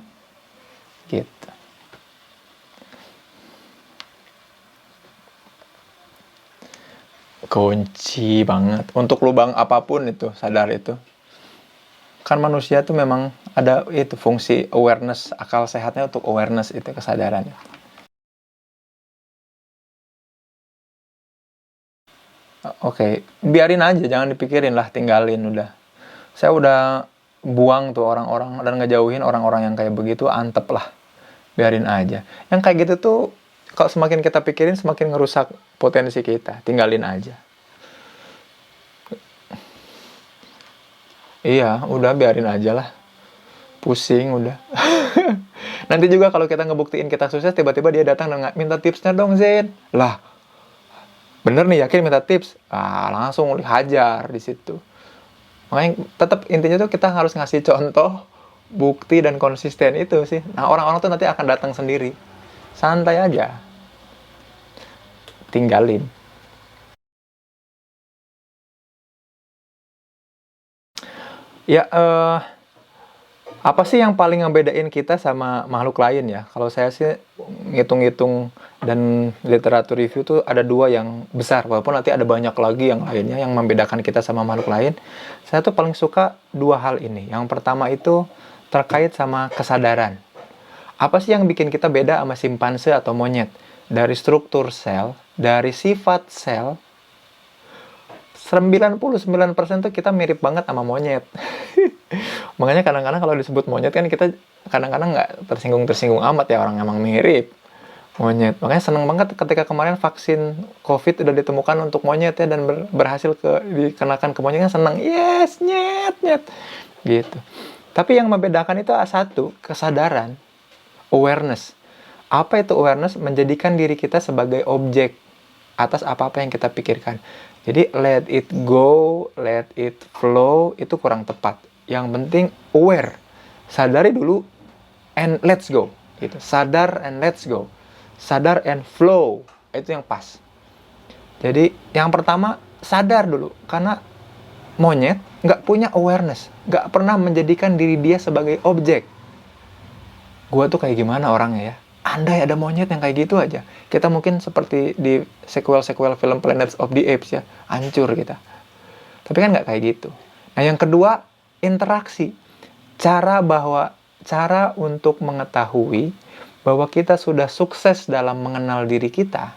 Gitu. Kunci banget. Untuk lubang apapun itu, sadar itu. Kan manusia tuh memang ada itu fungsi awareness, akal sehatnya untuk awareness itu, kesadarannya. Oke, biarin aja, jangan dipikirin lah, tinggalin udah. Saya udah buang tuh orang-orang dan ngejauhin orang-orang yang kayak begitu, antep lah. Biarin aja. Yang kayak gitu tuh, kalau semakin kita pikirin, semakin ngerusak potensi kita. Tinggalin aja. Iya, udah biarin aja lah. Pusing udah. Nanti juga kalau kita ngebuktiin kita sukses, tiba-tiba dia datang dan minta tipsnya dong, Zen. Lah, bener nih, yakin minta tips? Langsung hajar di situ. Makanya tetap intinya tuh kita harus ngasih contoh, bukti, dan konsisten itu sih. Nah, orang-orang tuh nanti akan datang sendiri. Santai aja. Tinggalin. Ya, apa sih yang paling ngebedain kita sama makhluk lain ya? Kalau saya sih ngitung-ngitung dan literatur review tuh ada 2 yang besar. Walaupun nanti ada banyak lagi yang lainnya yang membedakan kita sama makhluk lain. Saya tuh paling suka 2 hal ini. Yang pertama itu terkait sama kesadaran. Apa sih yang bikin kita beda sama simpanse atau monyet? Dari struktur sel, dari sifat sel, 99% tuh kita mirip banget sama monyet. Makanya kadang-kadang kalau disebut monyet kan kita kadang-kadang nggak tersinggung-tersinggung amat ya, orang emang mirip monyet. Makanya seneng banget ketika kemarin vaksin COVID udah ditemukan untuk monyet ya, dan berhasil dikenakan ke monyet, kan seneng. Yes, nyet. Gitu. Tapi yang membedakan itu satu, kesadaran, awareness. Apa itu awareness? Menjadikan diri kita sebagai objek atas apa-apa yang kita pikirkan. Jadi let it go, let it flow itu kurang tepat. Yang penting aware. Sadari dulu and let's go. Gitu. Sadar and let's go. Sadar and flow. Itu yang pas. Jadi yang pertama sadar dulu. Karena monyet nggak punya awareness. Nggak pernah menjadikan diri dia sebagai objek. Gua tuh kayak gimana orangnya ya? Andai ada monyet yang kayak gitu aja, kita mungkin seperti di sequel-sequel film Planet of the Apes ya, hancur kita. Tapi kan nggak kayak gitu. Nah, yang kedua, interaksi. Cara untuk mengetahui bahwa kita sudah sukses dalam mengenal diri kita,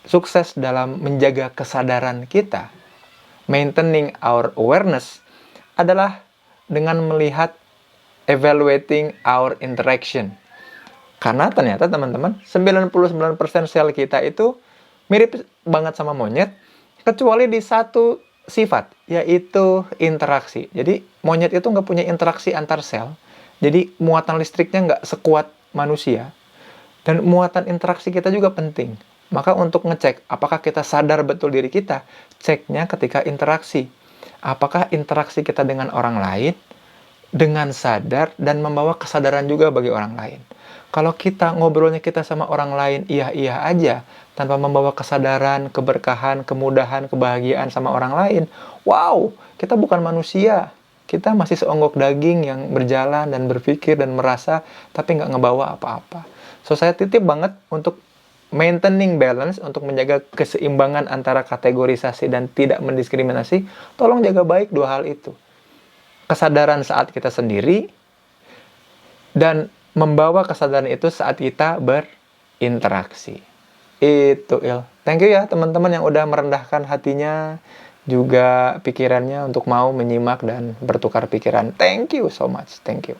sukses dalam menjaga kesadaran kita, maintaining our awareness, adalah dengan melihat evaluating our interaction. Karena ternyata teman-teman, 99% sel kita itu mirip banget sama monyet, kecuali di satu sifat, yaitu interaksi. Jadi monyet itu nggak punya interaksi antar sel, jadi muatan listriknya nggak sekuat manusia. Dan muatan interaksi kita juga penting. Maka untuk ngecek apakah kita sadar betul diri kita, ceknya ketika interaksi. Apakah interaksi kita dengan orang lain dengan sadar dan membawa kesadaran juga bagi orang lain. Kalau kita ngobrolnya kita sama orang lain iya-iya aja, tanpa membawa kesadaran, keberkahan, kemudahan, kebahagiaan sama orang lain, wow, kita bukan manusia. Kita masih seonggok daging yang berjalan dan berpikir dan merasa, tapi nggak ngebawa apa-apa. So, saya titip banget untuk maintaining balance, untuk menjaga keseimbangan antara kategorisasi dan tidak mendiskriminasi. Tolong jaga baik 2 hal itu. Kesadaran saat kita sendiri, dan membawa kesadaran itu saat kita berinteraksi. Itu, Il. Thank you ya teman-teman yang udah merendahkan hatinya, juga pikirannya untuk mau menyimak dan bertukar pikiran. Thank you so much. Thank you.